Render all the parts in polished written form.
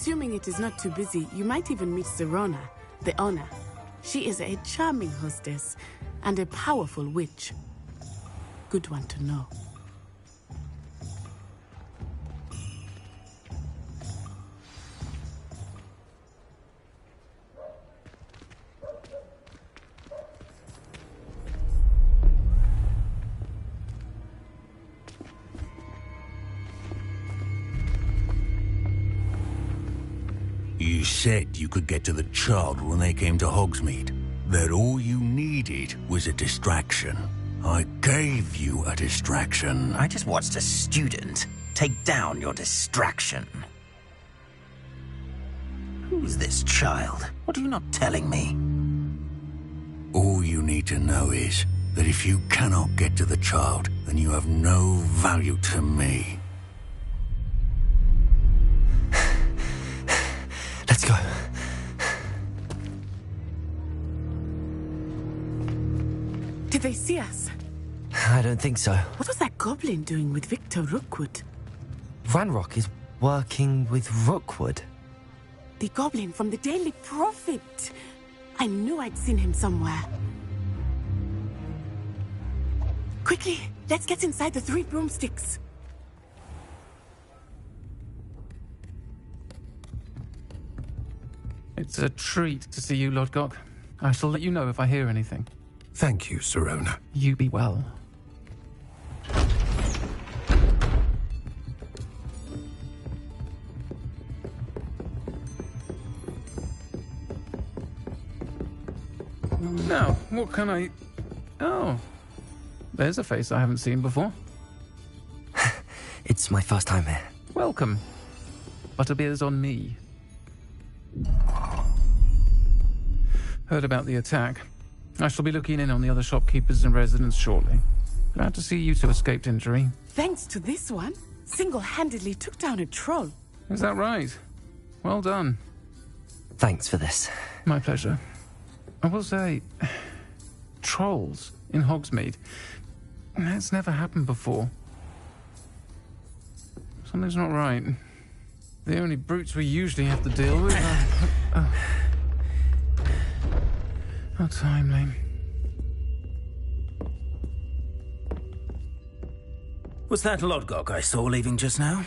Assuming it is not too busy, you might even meet Serona, the owner. She is a charming hostess and a powerful witch. Good one to know. You said you could get to the child when they came to Hogsmeade. That all you needed was a distraction. I gave you a distraction. I just watched a student take down your distraction. Who's this child? What are you not telling me? All you need to know is that if you cannot get to the child, then you have no value to me. Let's go. Did they see us? I don't think so. What was that goblin doing with Victor Rookwood? Ranrock is working with Rookwood. The goblin from the Daily Prophet. I knew I'd seen him somewhere. Quickly, let's get inside the 3 broomsticks. It's a treat to see you, Lodgok. I shall let you know if I hear anything. Thank you, Serona. You be well. Now, what can I... Oh, there's a face I haven't seen before. It's my first time here. Welcome. Butterbeer's on me. Heard about the attack. I shall be looking in on the other shopkeepers and residents shortly. Glad to see you two escaped injury. Thanks to this one, single-handedly took down a troll. Is that right? Well done. Thanks for this. My pleasure. I will say, trolls in Hogsmeade. That's never happened before. Something's not right. The only brutes we usually have to deal with are... How timely. Was that Lodgok I saw leaving just now?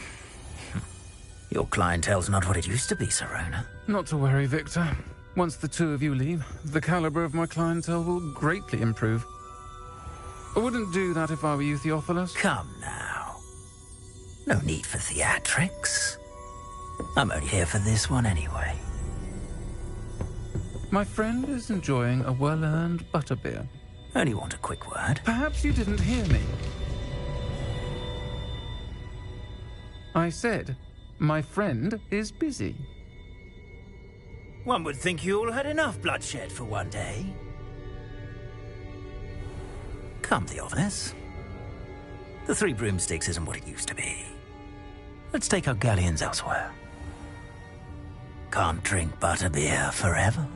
Your clientele's not what it used to be, Serona. Not to worry, Victor. Once the two of you leave, the caliber of my clientele will greatly improve. I wouldn't do that if I were you, Theophilus. Come now. No need for theatrics. I'm only here for this one anyway. My friend is enjoying a well-earned butterbeer. Only want a quick word. Perhaps you didn't hear me. I said, my friend is busy. One would think you all had enough bloodshed for one day. Come, Theophilus. The 3 broomsticks isn't what it used to be. Let's take our galleons elsewhere. Can't drink butterbeer forever.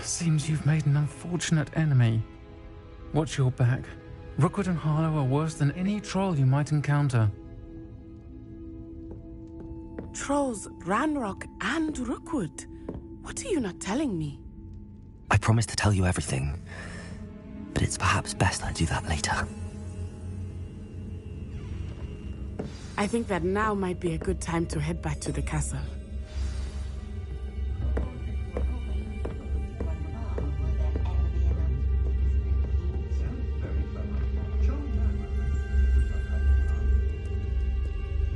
Seems you've made an unfortunate enemy. Watch your back. Rookwood and Harlow are worse than any troll you might encounter. Trolls, Ranrock, and Rookwood. What are you not telling me? I promised to tell you everything, but it's perhaps best I do that later. I think that now might be a good time to head back to the castle.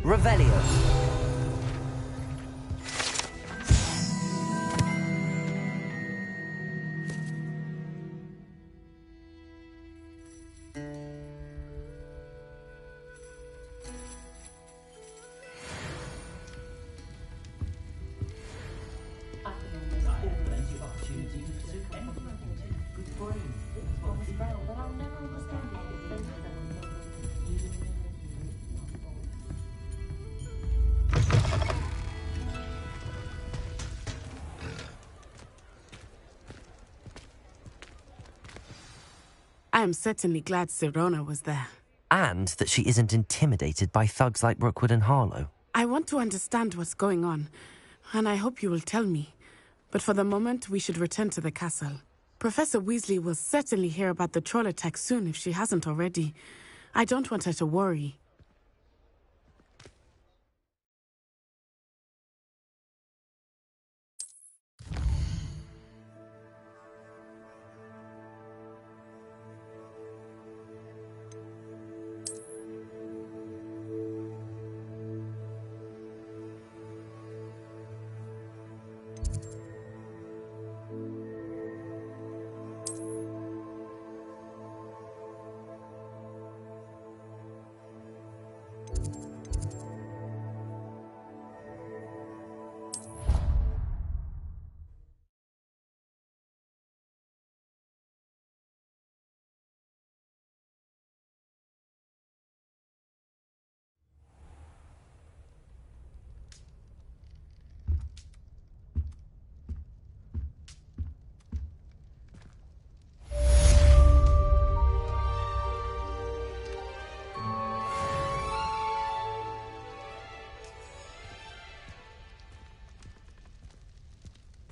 Revelio. I am certainly glad Sirona was there. And that she isn't intimidated by thugs like Rookwood and Harlow. I want to understand what's going on, and I hope you will tell me. But for the moment, we should return to the castle. Professor Weasley will certainly hear about the troll attack soon if she hasn't already. I don't want her to worry.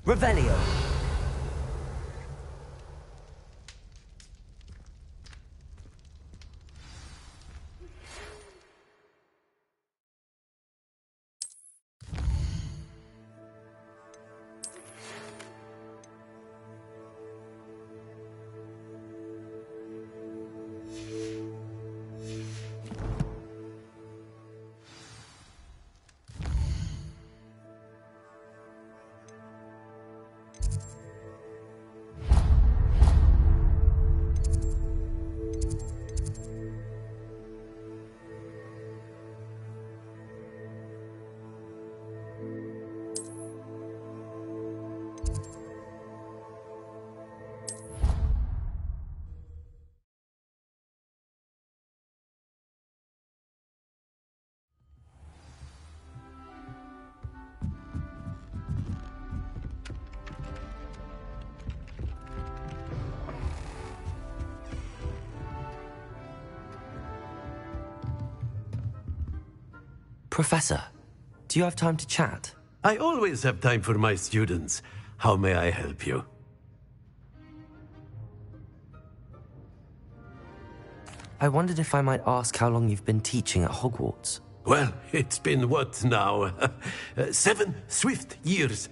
Revelio. Professor, do you have time to chat? I always have time for my students. How may I help you? I wondered if I might ask how long you've been teaching at Hogwarts. Well, it's been what now? 7 swift years.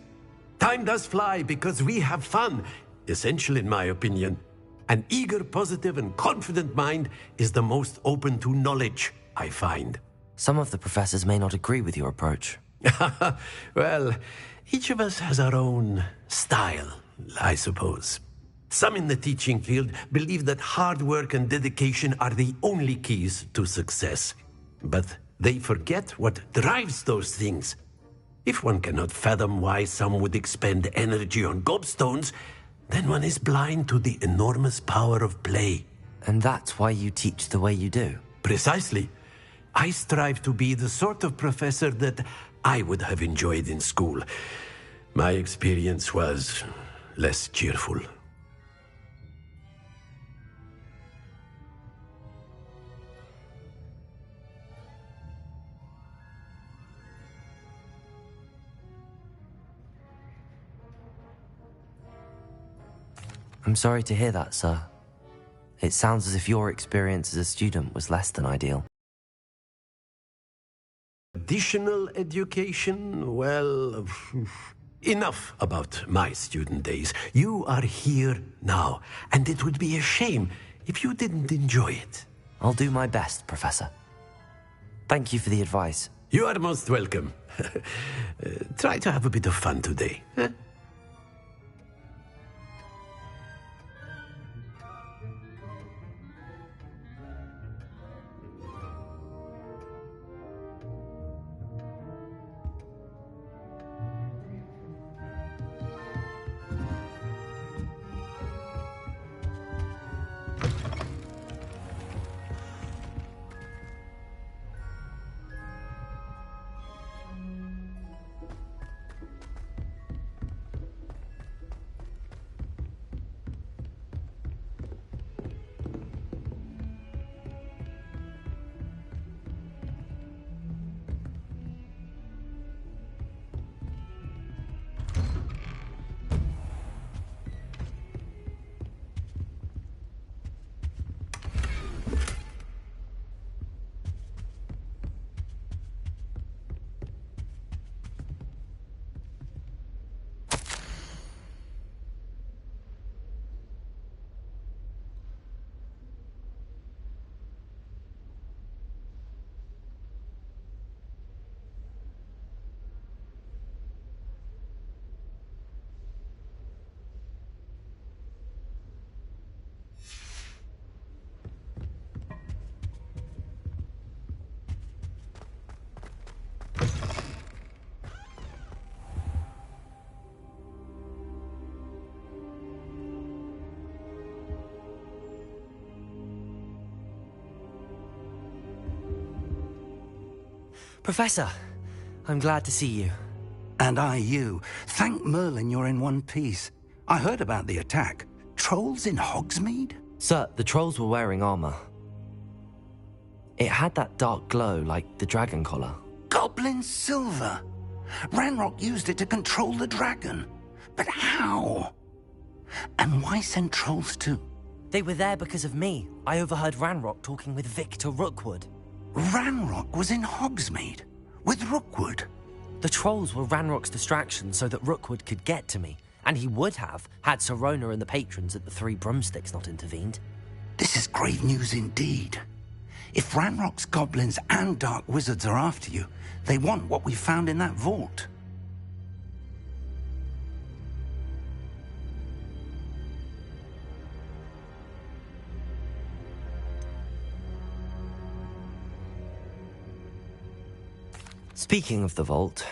Time does fly because we have fun. Essential in my opinion. An eager, positive, and confident mind is the most open to knowledge, I find. Some of the professors may not agree with your approach. Well, each of us has our own style, I suppose. Some in the teaching field believe that hard work and dedication are the only keys to success. But they forget what drives those things. If one cannot fathom why some would expend energy on gobstones, then one is blind to the enormous power of play. And that's why you teach the way you do? Precisely. I strive to be the sort of professor that I would have enjoyed in school. My experience was less cheerful. I'm sorry to hear that, sir. It sounds as if your experience as a student was less than ideal. Additional education? Well, enough about my student days. You are here now, and it would be a shame if you didn't enjoy it. I'll do my best, Professor. Thank you for the advice. You are most welcome. Try to have a bit of fun today. Huh? Professor, I'm glad to see you. And I you. Thank Merlin you're in one piece. I heard about the attack. Trolls in Hogsmeade? Sir, the trolls were wearing armor. It had that dark glow like the dragon collar. Goblin silver! Ranrock used it to control the dragon. But how? And why send trolls to... They were there because of me. I overheard Ranrock talking with Victor Rookwood. Ranrock was in Hogsmeade? With Rookwood? The trolls were Ranrock's distraction so that Rookwood could get to me. And he would have, had Sirona and the patrons at the Three Broomsticks not intervened. This is grave news indeed. If Ranrock's goblins and dark wizards are after you, they want what we found in that vault. Speaking of the vault,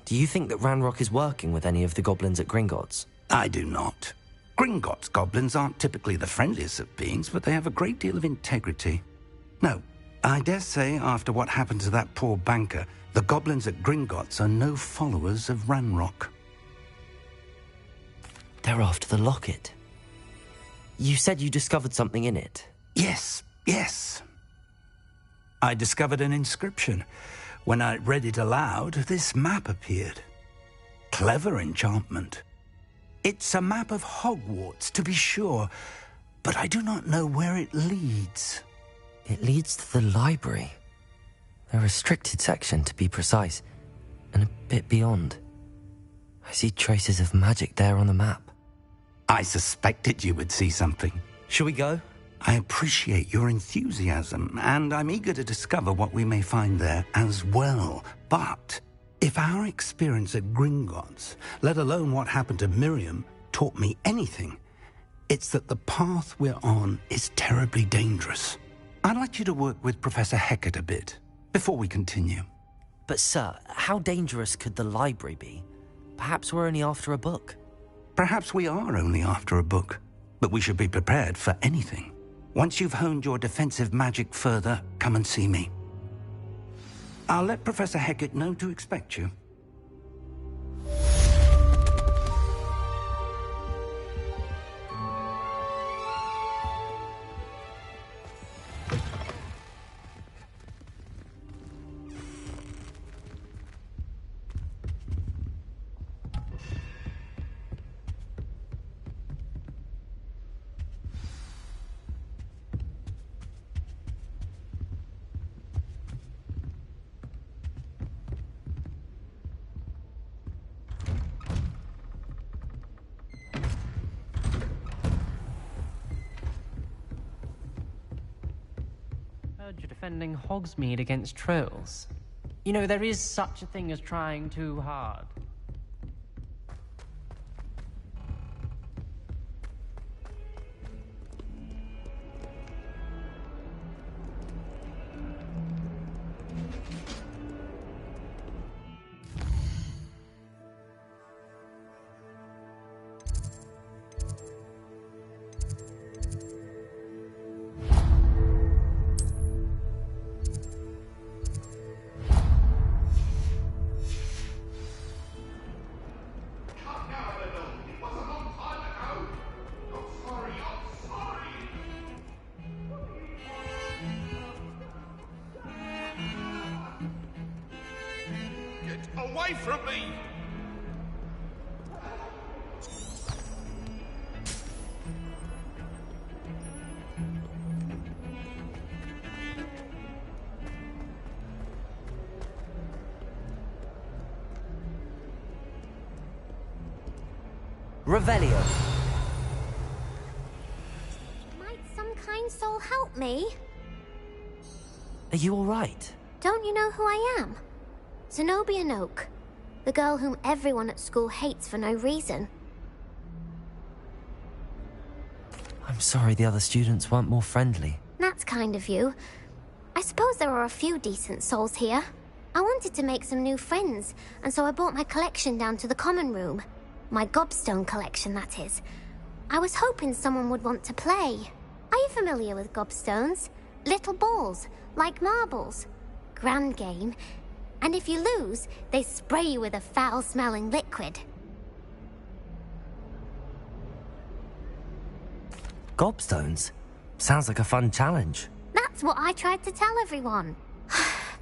do you think that Ranrock is working with any of the goblins at Gringotts? I do not. Gringotts goblins aren't typically the friendliest of beings, but they have a great deal of integrity. No, I dare say after what happened to that poor banker, the goblins at Gringotts are no followers of Ranrock. They're after the locket. You said you discovered something in it. Yes. I discovered an inscription. When I read it aloud, this map appeared. Clever enchantment. It's a map of Hogwarts, to be sure, but I do not know where it leads. It leads to the library. A restricted section, to be precise, and a bit beyond. I see traces of magic there on the map. I suspected you would see something. Shall we go? I appreciate your enthusiasm, and I'm eager to discover what we may find there as well. But if our experience at Gringotts, let alone what happened to Miriam, taught me anything, it's that the path we're on is terribly dangerous. I'd like you to work with Professor Hecat a bit, before we continue. But sir, how dangerous could the library be? Perhaps we're only after a book. Perhaps we are only after a book, but we should be prepared for anything. Once you've honed your defensive magic further, come and see me. I'll let Professor Hecat know to expect you. You're defending Hogsmeade against trolls. You know, there is such a thing as trying too hard. Away from me! Revelio. Might some kind soul help me? Are you all right? Don't you know who I am? Zenobia Noak, the girl whom everyone at school hates for no reason. I'm sorry the other students weren't more friendly. That's kind of you. I suppose there are a few decent souls here. I wanted to make some new friends, and so I brought my collection down to the common room. My gobstone collection, that is. I was hoping someone would want to play. Are you familiar with gobstones? Little balls, like marbles. Grand game. And if you lose, they spray you with a foul-smelling liquid. Gobstones? Sounds like a fun challenge. That's what I tried to tell everyone.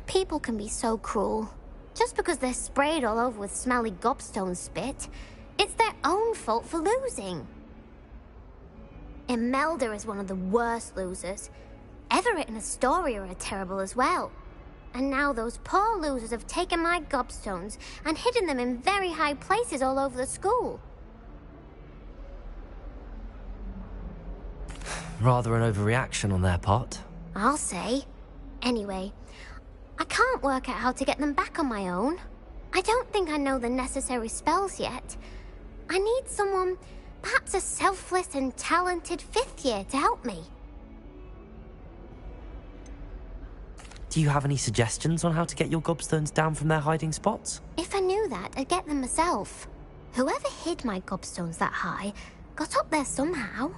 People can be so cruel. Just because they're sprayed all over with smelly gobstone spit, it's their own fault for losing. Imelda is one of the worst losers. Everett and Astoria are terrible as well. And now those poor losers have taken my gobstones and hidden them in very high places all over the school. Rather an overreaction on their part. I'll say. Anyway, I can't work out how to get them back on my own. I don't think I know the necessary spells yet. I need someone, perhaps a selfless and talented 5th year to help me. Do you have any suggestions on how to get your gobstones down from their hiding spots? If I knew that, I'd get them myself. Whoever hid my gobstones that high got up there somehow.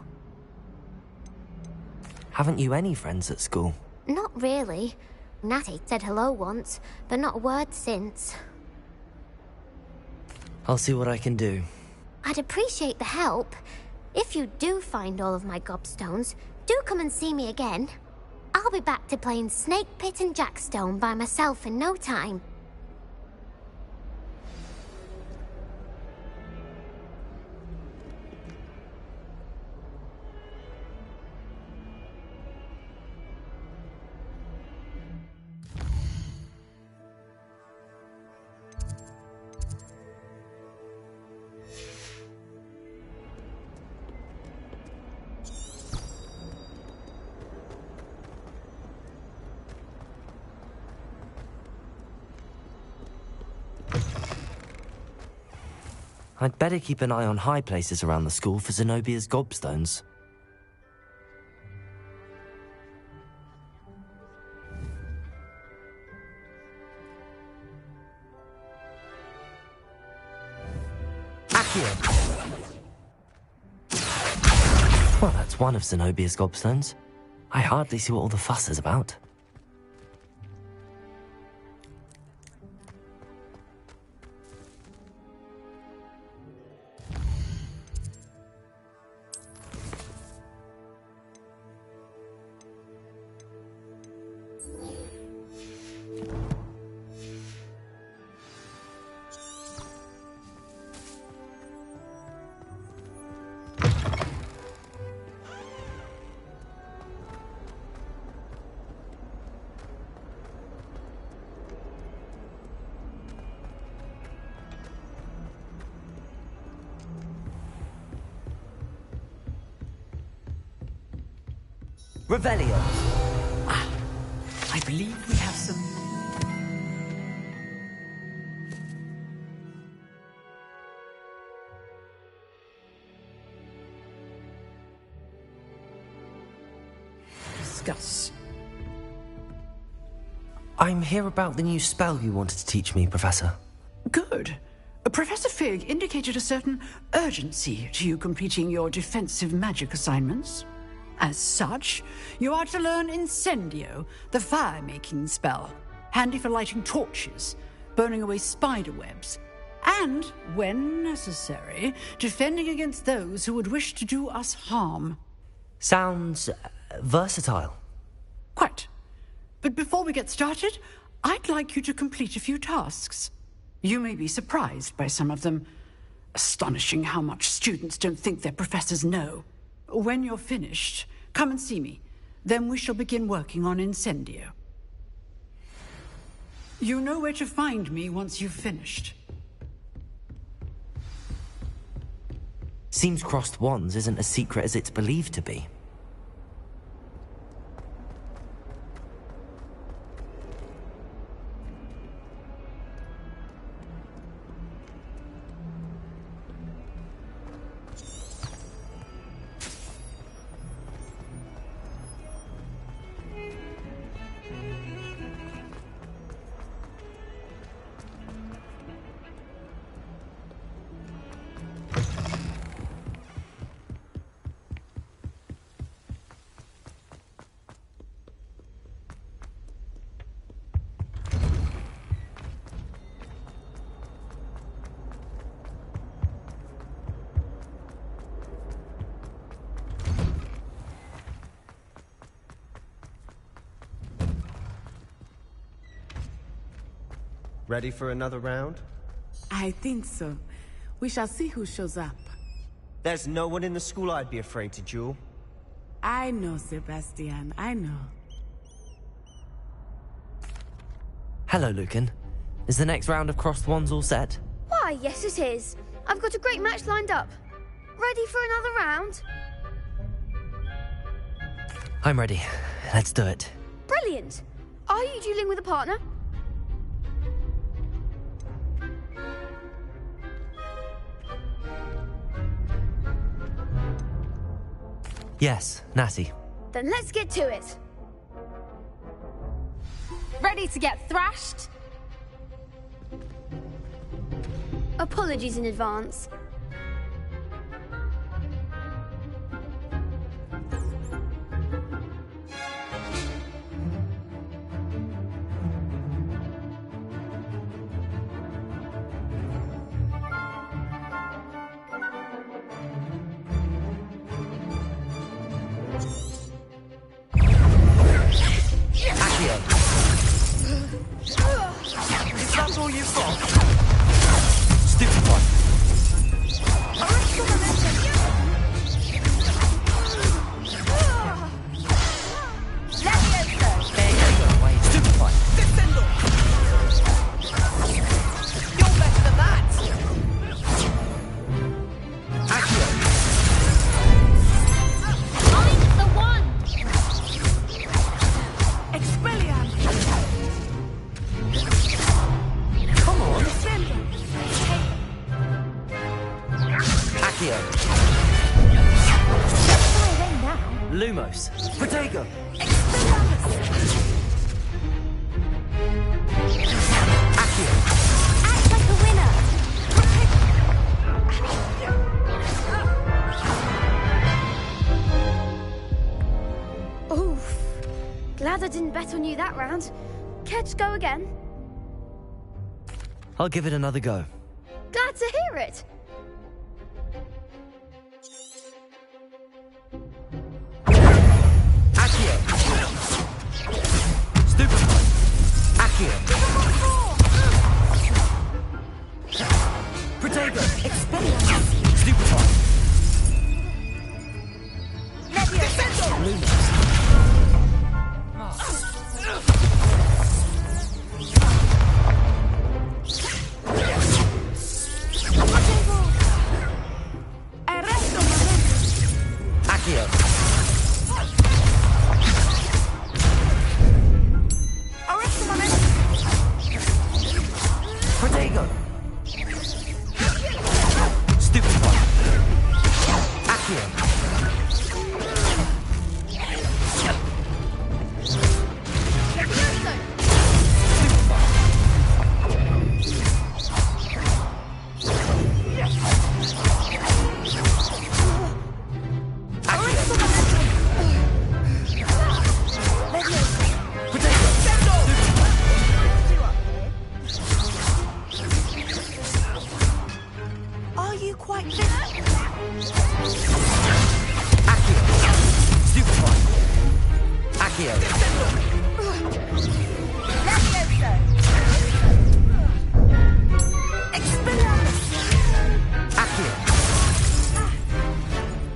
Haven't you any friends at school? Not really. Natty said hello once, but not a word since. I'll see what I can do. I'd appreciate the help. If you do find all of my gobstones, do come and see me again. I'll be back to playing Snake Pit and Jackstone by myself in no time. I'd better keep an eye on high places around the school for Zenobia's gobstones. Accio! Well, that's one of Zenobia's gobstones. I hardly see what all the fuss is about. Revelio. I believe we have some... discuss. I'm here about the new spell you wanted to teach me, Professor. Good. Professor Fig indicated a certain urgency to you completing your defensive magic assignments. As such, you are to learn Incendio, the fire-making spell, handy for lighting torches, burning away spider webs, and, when necessary, defending against those who would wish to do us harm. Sounds versatile. Quite. But before we get started, I'd like you to complete a few tasks. You may be surprised by some of them. Astonishing how much students don't think their professors know. When you're finished, come and see me. Then we shall begin working on Incendio. You know where to find me once you've finished. Seems crossed wands isn't as secret as it's believed to be. Ready for another round? I think so. We shall see who shows up. There's no one in the school I'd be afraid to duel. I know, Sebastian, I know. Hello, Lucan. Is the next round of Crossed Wands all set? Why, yes it is. I've got a great match lined up. Ready for another round? I'm ready. Let's do it. Brilliant. Are you dueling with a partner? Yes, Natty. Then let's get to it. Ready to get thrashed? Apologies in advance. Is that all you've got? Stupid one. Stupid one. You're better than that. Accio. I'm the one. Expelliarmus! Come on. Accio. Lumos. Protego. Accio. Act like a winner. Oof. Glad I didn't bet on you that round. Care to go again? I'll give it another go. Glad to hear it. Accio. Stupid one. Accio. Protego. Stupid one. Lumos. Accio. Protego. Stupid one. Accio. Are you quite fit? Accio. Stupid one. Accio. Accio.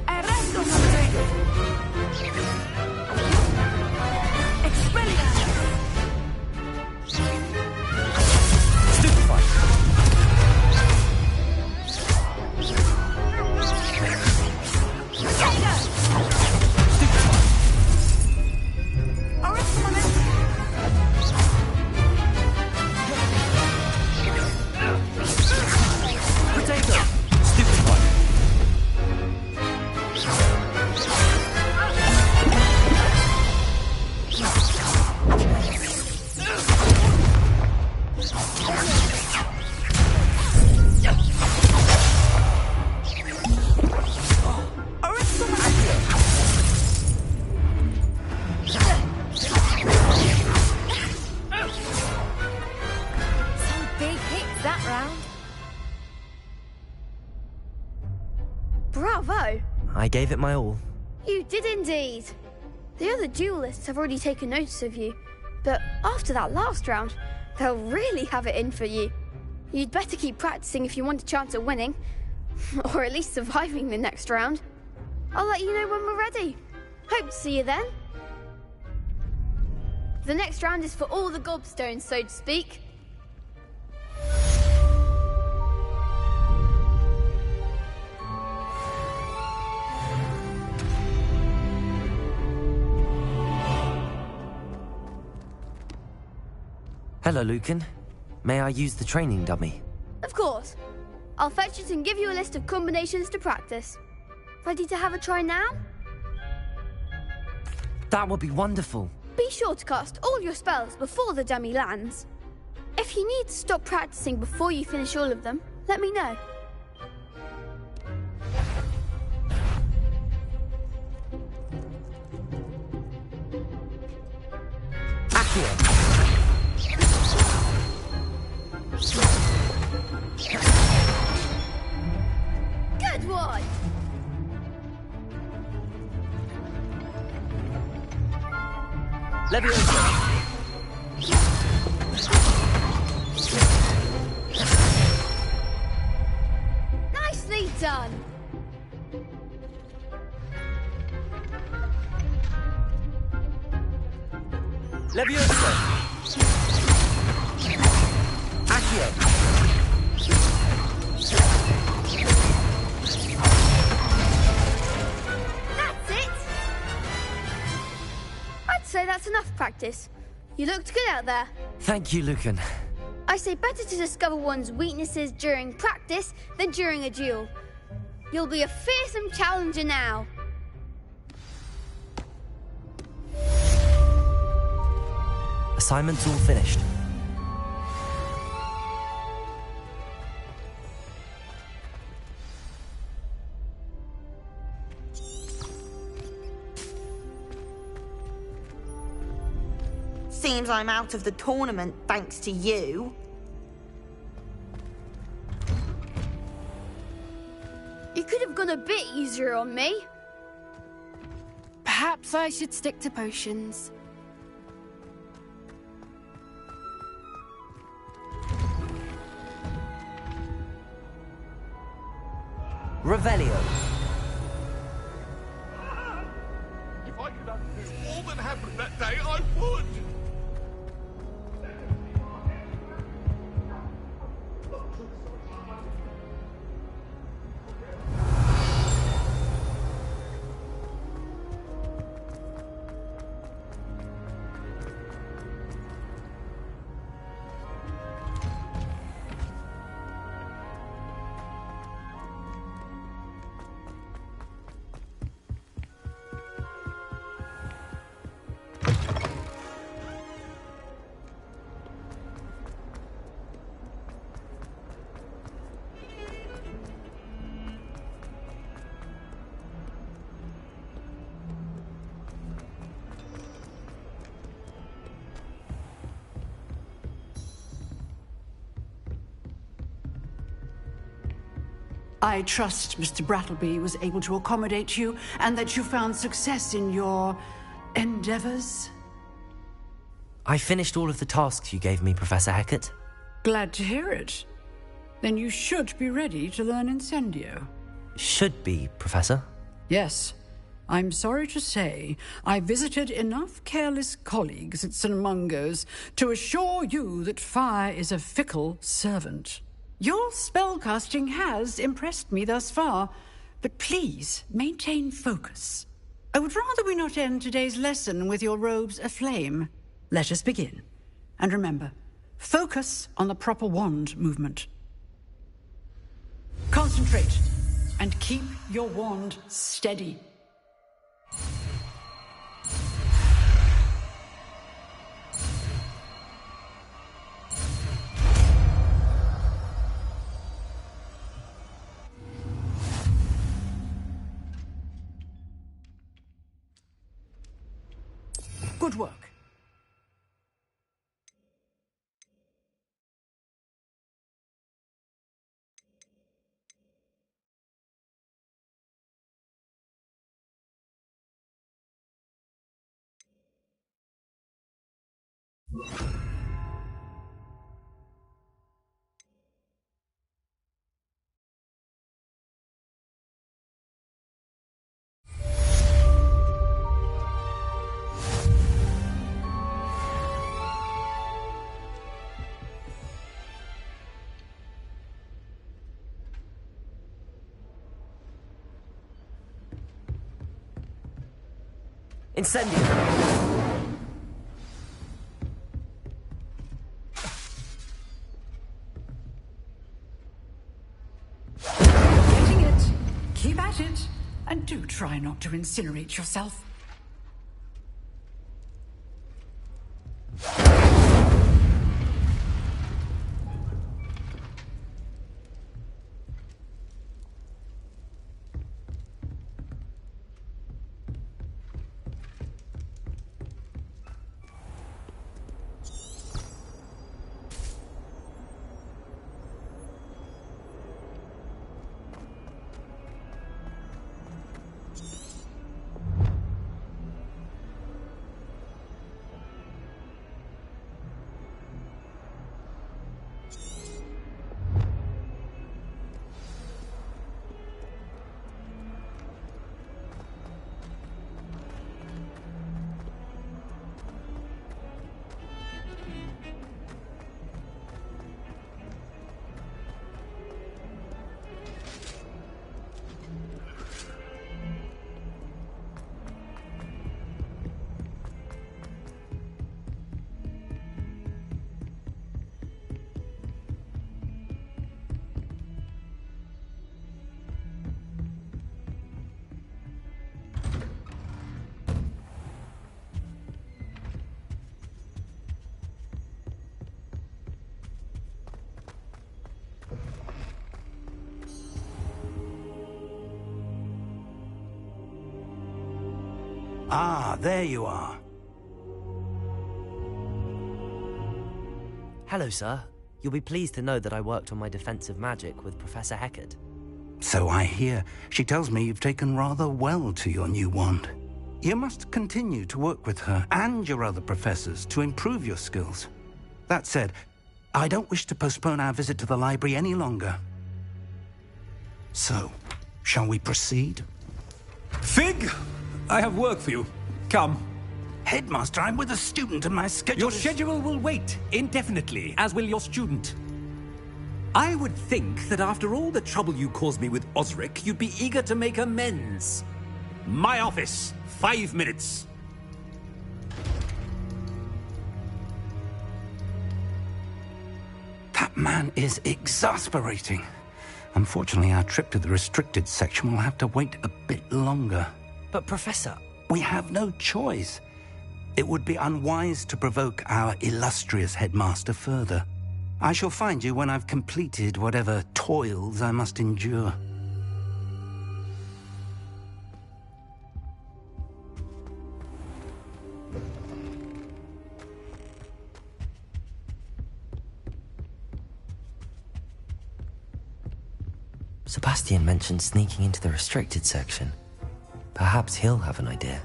Arresto Protego! Expelliarmus! Stupid one. Protego. Stupid one. Some big hits that round. Bravo. I gave it my all. You did indeed. The other duelists have already taken notice of you, but after that last round, They'll really have it in for you. You'd better keep practicing if you want a chance of winning. Or at least surviving the next round. I'll let you know when we're ready. Hope to see you then. The next round is for all the gobstones, so to speak. Hello, Lucan. May I use the training dummy? Of course. I'll fetch it and give you a list of combinations to practice. Ready to have a try now? That would be wonderful. Be sure to cast all your spells before the dummy lands. If you need to stop practicing before you finish all of them, let me know. Accio. Good one! Leviosa. Nicely done! Leviosa. Accio. That's it! I'd say that's enough practice. You looked good out there. Thank you, Lucan. I say better to discover one's weaknesses during practice than during a duel. You'll be a fearsome challenger now. Assignment's all finished. Seems I'm out of the tournament thanks to you. You could have gone a bit easier on me. Perhaps I should stick to potions. Revelio. If I could undo all that happened that day, I would! I trust Mr. Brattleby was able to accommodate you and that you found success in your endeavors. I finished all of the tasks you gave me, Professor Hecat. Glad to hear it. Then you should be ready to learn Incendio. Should be, Professor. Yes. I'm sorry to say, I visited enough careless colleagues at St. Mungo's to assure you that fire is a fickle servant. Your spellcasting has impressed me thus far, but please maintain focus. I would rather we not end today's lesson with your robes aflame. Let us begin. And remember, focus on the proper wand movement. Concentrate and keep your wand steady. Good work. Incendio! Getting it. Keep at it. And do try not to incinerate yourself. Ah, there you are. Hello, sir. You'll be pleased to know that I worked on my defensive magic with Professor Heckard. So I hear. She tells me you've taken rather well to your new wand. You must continue to work with her and your other professors to improve your skills. That said, I don't wish to postpone our visit to the library any longer. So, shall we proceed? Fig! I have work for you. Come. Headmaster, I'm with a student and my schedule Your schedule will wait indefinitely, as will your student. I would think that after all the trouble you caused me with Osric, you'd be eager to make amends. My office. 5 minutes. That man is exasperating. Unfortunately, our trip to the restricted section will have to wait a bit longer. But, Professor... We have no choice. It would be unwise to provoke our illustrious headmaster further. I shall find you when I've completed whatever toils I must endure. Sebastian mentioned sneaking into the restricted section. Perhaps he'll have an idea.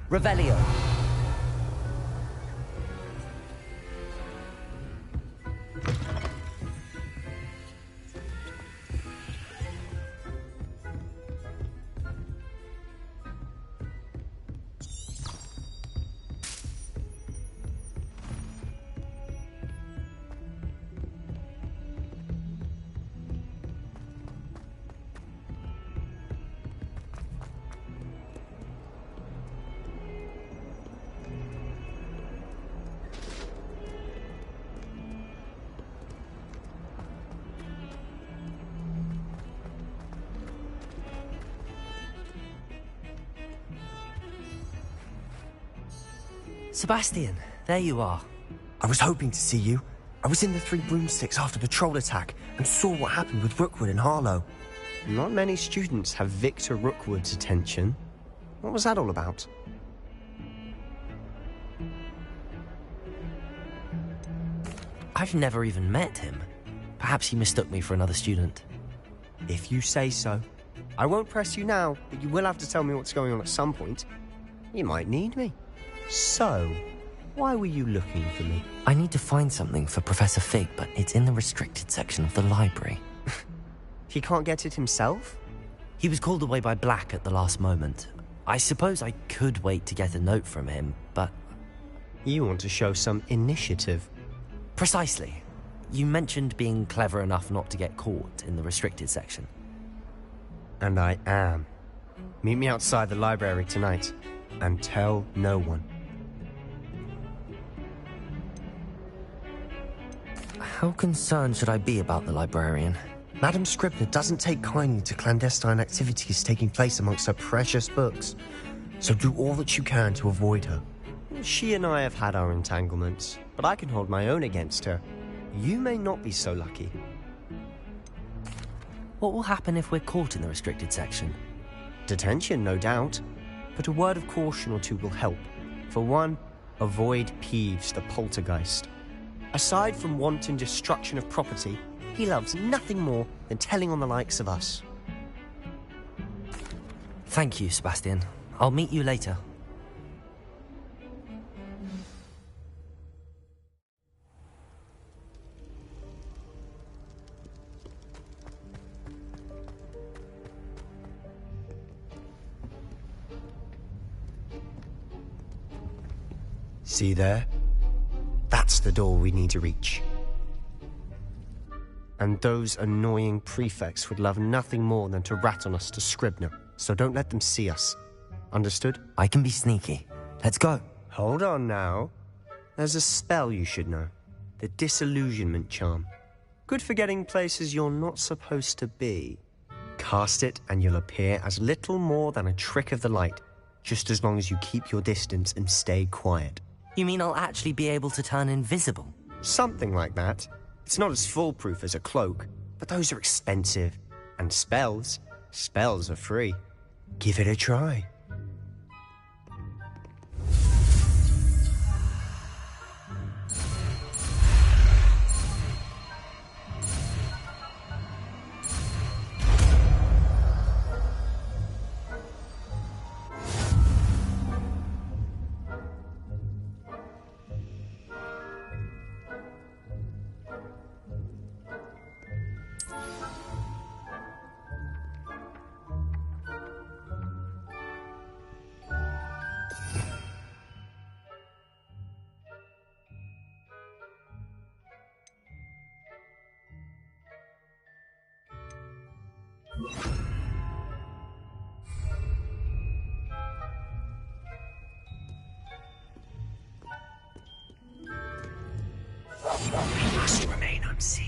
Revelio. Sebastian, there you are. I was hoping to see you. I was in the Three Broomsticks after the troll attack and saw what happened with Rookwood and Harlow. Not many students have Victor Rookwood's attention. What was that all about? I've never even met him. Perhaps he mistook me for another student. If you say so. I won't press you now, but you will have to tell me what's going on at some point. You might need me. So, why were you looking for me? I need to find something for Professor Fig, but it's in the restricted section of the library. He can't get it himself? He was called away by Black at the last moment. I suppose I could wait to get a note from him, but... You want to show some initiative. Precisely. You mentioned being clever enough not to get caught in the restricted section. And I am. Meet me outside the library tonight, and tell no one. How concerned should I be about the librarian? Madam Scribner doesn't take kindly to clandestine activities taking place amongst her precious books, so do all that you can to avoid her. She and I have had our entanglements, but I can hold my own against her. You may not be so lucky. What will happen if we're caught in the restricted section? Detention, no doubt, but a word of caution or two will help. For one, avoid Peeves the poltergeist. Aside from wanton destruction of property, he loves nothing more than telling on the likes of us. Thank you, Sebastian. I'll meet you later. See there? That's the door we need to reach. And those annoying prefects would love nothing more than to rat on us to Scribner, so don't let them see us. Understood? I can be sneaky. Let's go. Hold on now. There's a spell you should know. The Disillusionment Charm. Good for getting places you're not supposed to be. Cast it and you'll appear as little more than a trick of the light, just as long as you keep your distance and stay quiet. You mean I'll actually be able to turn invisible? Something like that. It's not as foolproof as a cloak, but those are expensive. And spells are free. Give it a try. We must remain unseen.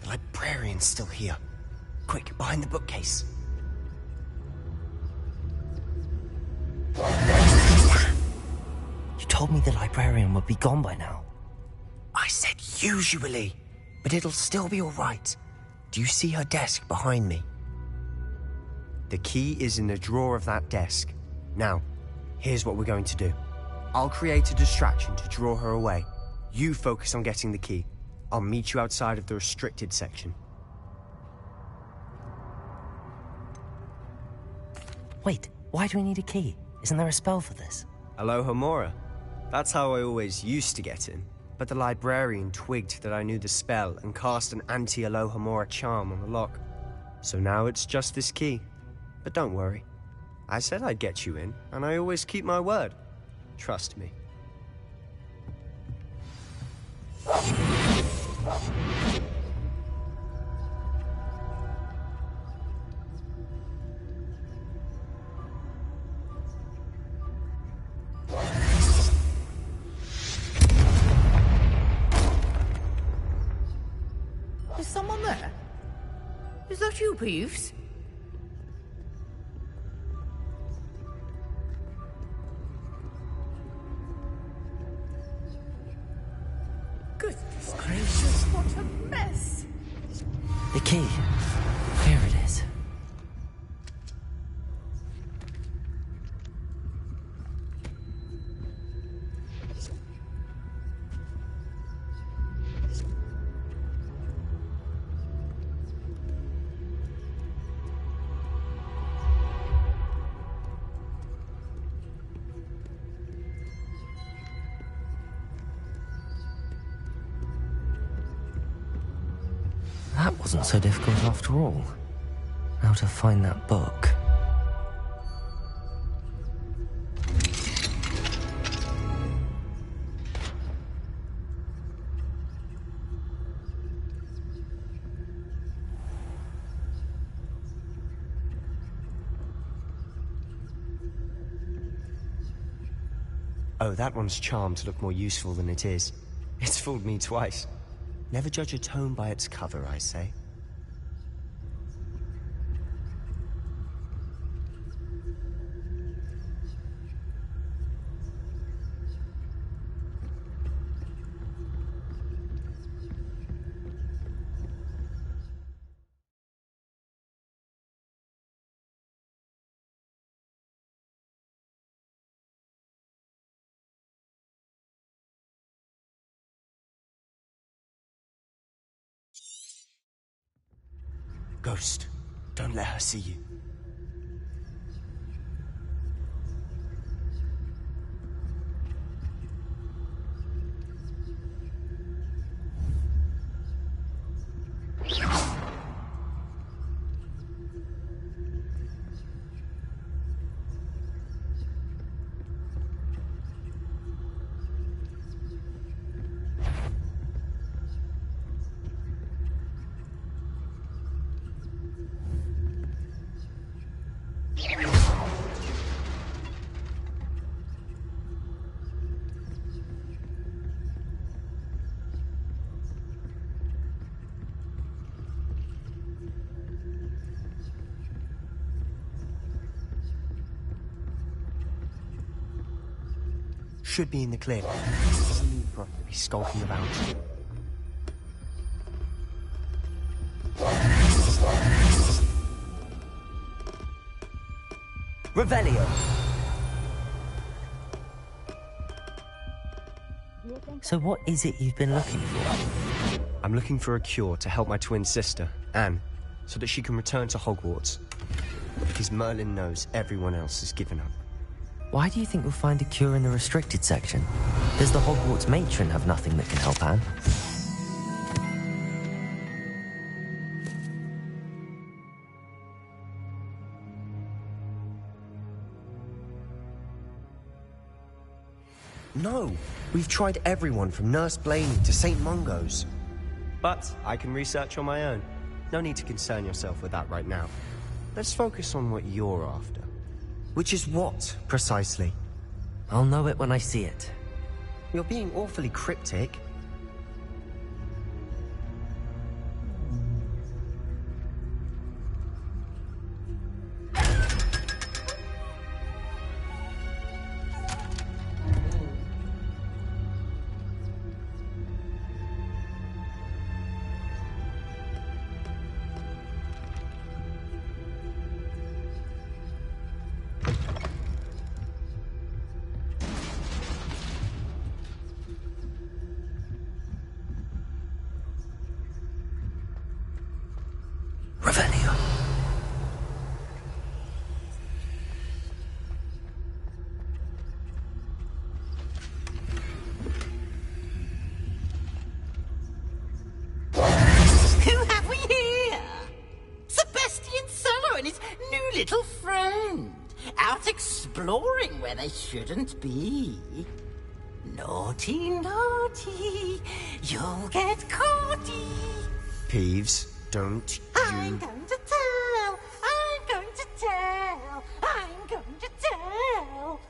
Librarian's still here. Quick, behind the bookcase. You told me the librarian would be gone by now. I said usually, but it'll still be all right. Do you see her desk behind me? The key is in the drawer of that desk. Now, here's what we're going to do. I'll create a distraction to draw her away. You focus on getting the key. I'll meet you outside of the restricted section. Wait, why do we need a key? Isn't there a spell for this? Alohomora. That's how I always used to get in. But the librarian twigged that I knew the spell and cast an anti-Alohomora charm on the lock. So now it's just this key. But don't worry. I said I'd get you in, and I always keep my word. Trust me. Is someone there? Is that you, Peeves? Goodness gracious, what a mess! The key. Here it is. That wasn't so difficult after all. How to find that book. Oh, that one's charmed to look more useful than it is. It's fooled me twice. Never judge a tome by its cover, I say. Ghost, don't let her see you. Should be in the clear. Doesn't need for us to be skulking about. Revelio! So what is it you've been looking for? I'm looking for a cure to help my twin sister, Anne, so that she can return to Hogwarts. Because Merlin knows everyone else has given up. Why do you think you'll find a cure in the restricted section? Does the Hogwarts matron have nothing that can help Anne? No, we've tried everyone from Nurse Blaney to St. Mungo's. But I can research on my own. No need to concern yourself with that right now. Let's focus on what you're after. Which is what, precisely? I'll know it when I see it. You're being awfully cryptic. exploring where they shouldn't be. Naughty, naughty, you'll get caughty. Peeves, don't I'm going to tell, I'm going to tell, I'm going to tell.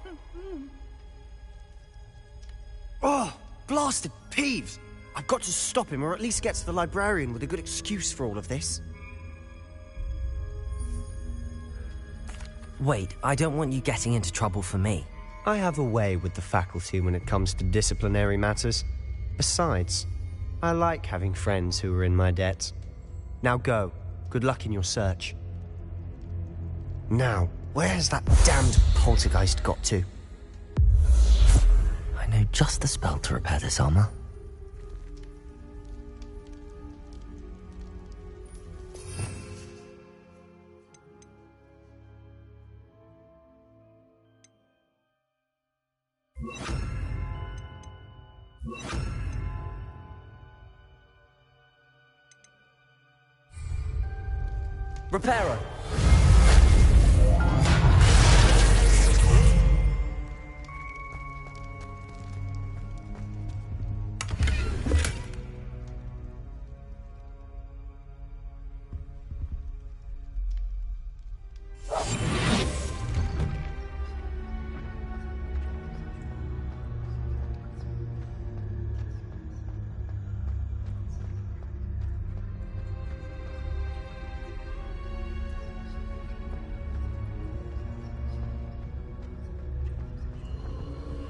Oh, blasted Peeves! I've got to stop him, or at least get to the librarian with a good excuse for all of this. Wait, I don't want you getting into trouble for me. I have a way with the faculty when it comes to disciplinary matters. Besides, I like having friends who are in my debt. Now go. Good luck in your search. Now, where's that damned poltergeist got to? I know just the spell to repair this armor. Reparo!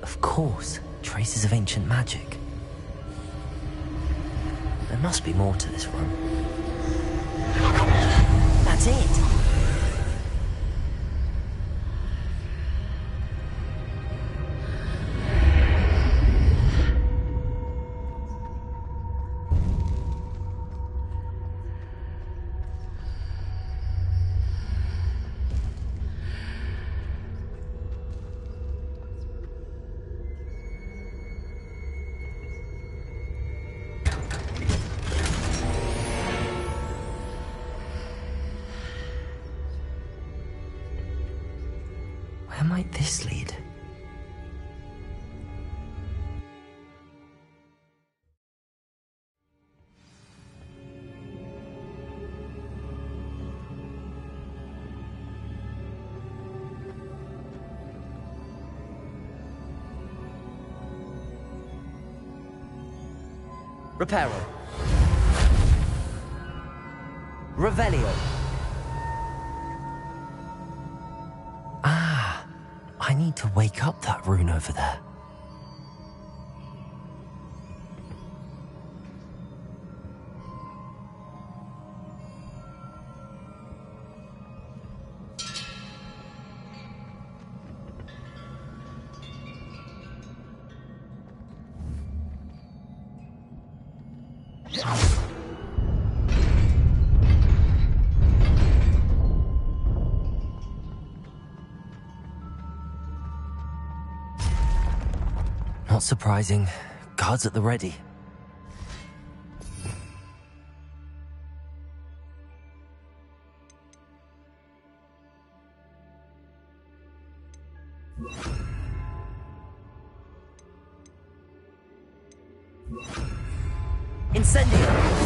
Of course, traces of ancient magic. There must be more to this room. That's it! Where might this lead? Reparo. Revelio. I need to wake up that rune over there. Not surprising. Guards at the ready. Incendio!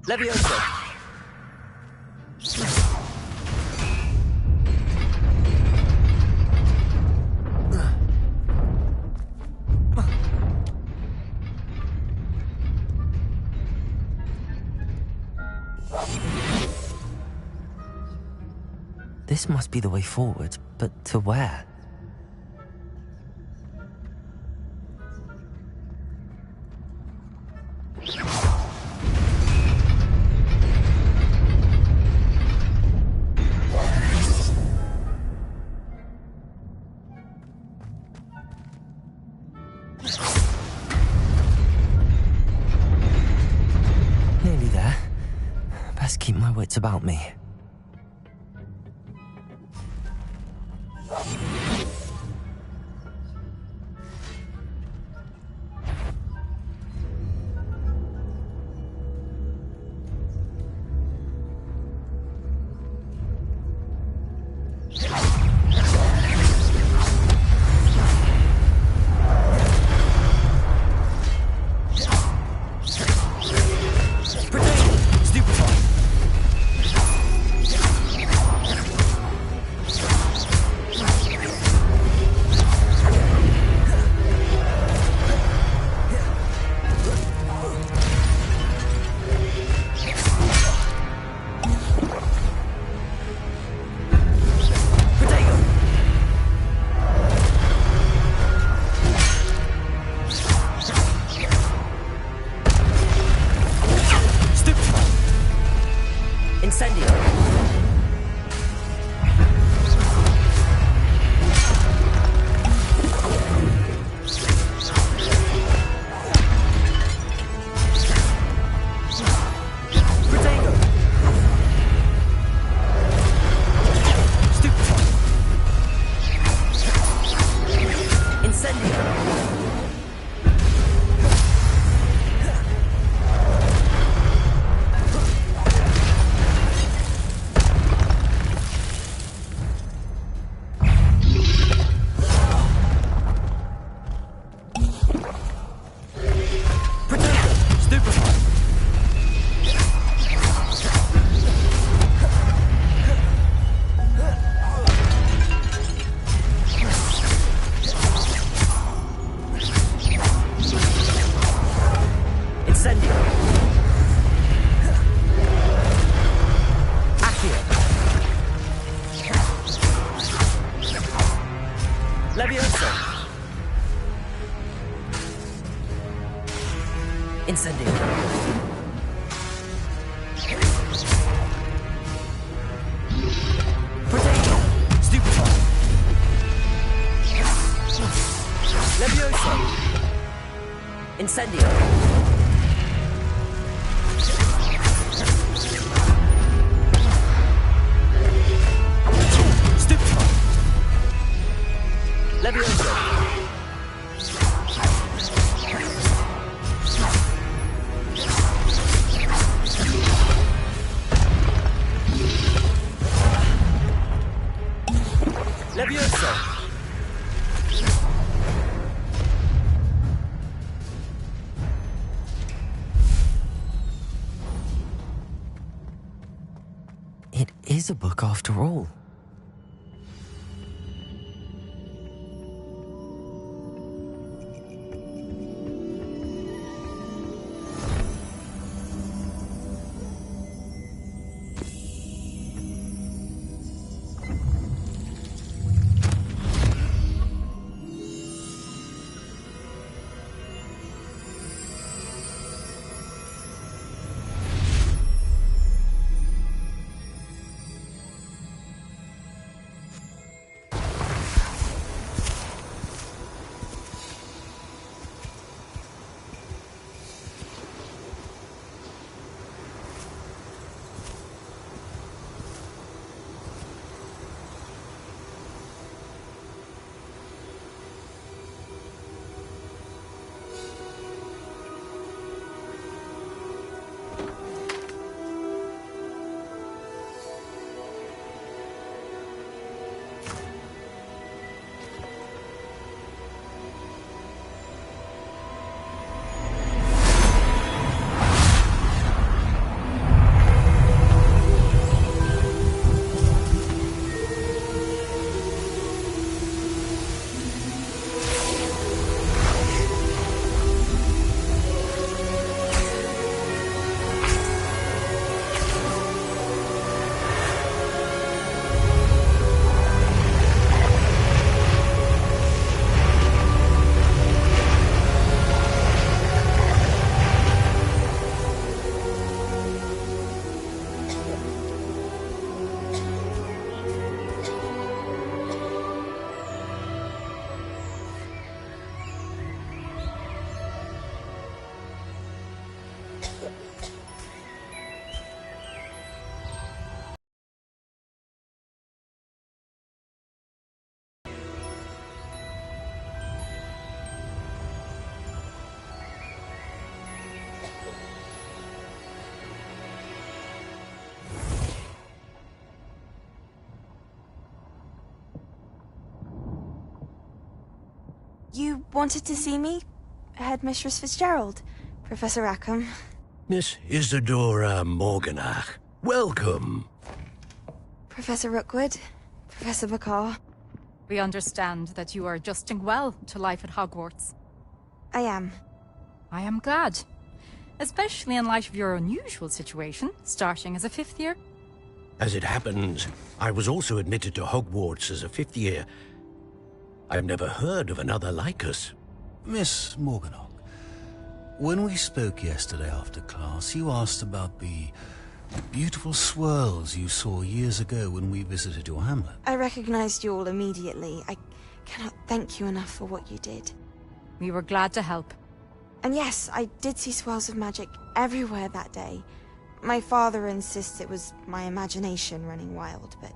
Levioso. This must be the way forward, but to where? Nearly there. Best keep my wits about me. Potato! Stupefy! Levioso! Incendio! Stupefy! Levioso! Levioso! It is a book after all. You wanted to see me? Headmistress Fitzgerald? Professor Rackham? Miss Isadora Morganach, welcome. Professor Rookwood? Professor Bakar? We understand that you are adjusting well to life at Hogwarts. I am. I am glad. Especially in light of your unusual situation, starting as a 5th year. As it happens, I was also admitted to Hogwarts as a 5th year. I've never heard of another like us. Miss Morganach, when we spoke yesterday after class, you asked about the beautiful swirls you saw years ago when we visited your hamlet. I recognized you all immediately. I cannot thank you enough for what you did. We were glad to help. And yes, I did see swirls of magic everywhere that day. My father insists it was my imagination running wild, but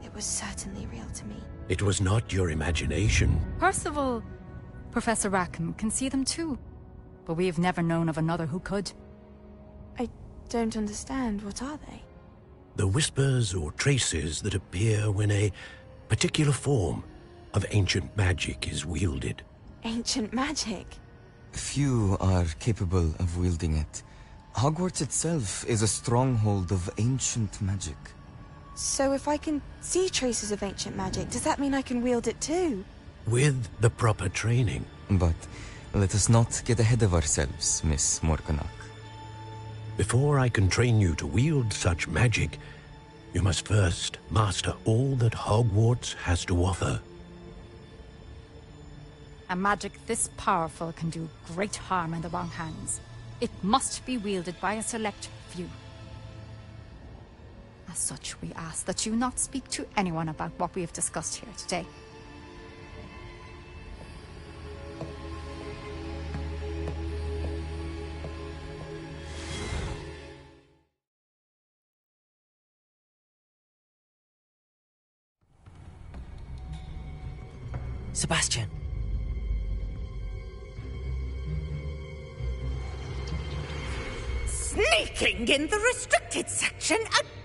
it was certainly real to me. It was not your imagination. Percival, Professor Rackham can see them too. But we have never known of another who could. I don't understand. What are they? The whispers or traces that appear when a particular form of ancient magic is wielded. Ancient magic? Few are capable of wielding it. Hogwarts itself is a stronghold of ancient magic. So if I can see traces of ancient magic, does that mean I can wield it too? With the proper training. But let us not get ahead of ourselves, Miss Morganach. Before I can train you to wield such magic, you must first master all that Hogwarts has to offer. A magic this powerful can do great harm in the wrong hands. It must be wielded by a select few. As such, we ask that you not speak to anyone about what we have discussed here today. Sebastian. Sneaking in the restricted section again!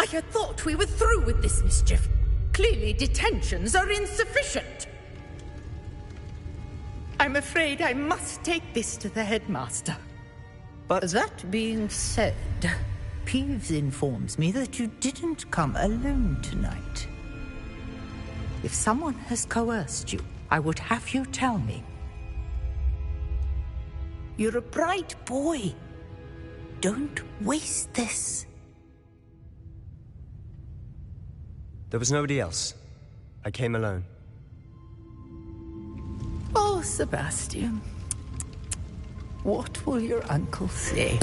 I had thought we were through with this mischief. Clearly detentions are insufficient. I'm afraid I must take this to the headmaster. But that being said, Peeves informs me that you didn't come alone tonight. If someone has coerced you, I would have you tell me. You're a bright boy. Don't waste this. there was nobody else. I came alone. Oh, Sebastian. What will your uncle say?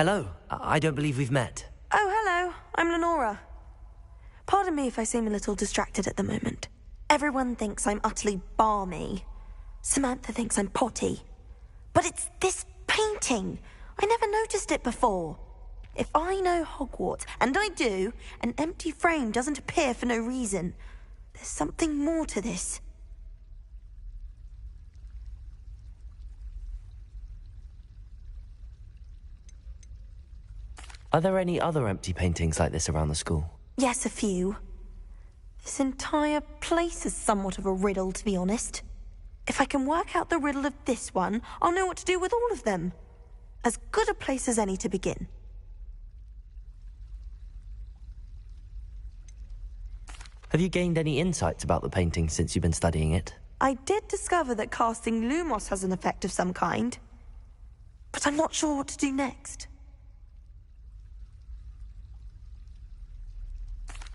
Hello. I don't believe we've met. Oh, hello. I'm Lenora. Pardon me if I seem a little distracted at the moment. Everyone thinks I'm utterly balmy. Samantha thinks I'm potty. But it's this painting. I never noticed it before. If I know Hogwarts, and I do, an empty frame doesn't appear for no reason. There's something more to this. Are there any other empty paintings like this around the school? Yes, a few. This entire place is somewhat of a riddle, to be honest. If I can work out the riddle of this one, I'll know what to do with all of them. As good a place as any to begin. Have you gained any insights about the painting since you've been studying it? I did discover that casting Lumos has an effect of some kind. But I'm not sure what to do next.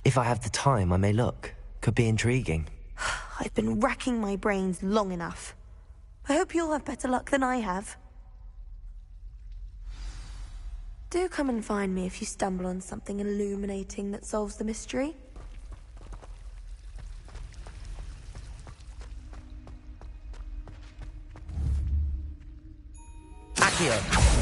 If I have the time, I may look. Could be intriguing. I've been racking my brains long enough. I hope you'll have better luck than I have. Do come and find me if you stumble on something illuminating that solves the mystery. Accio!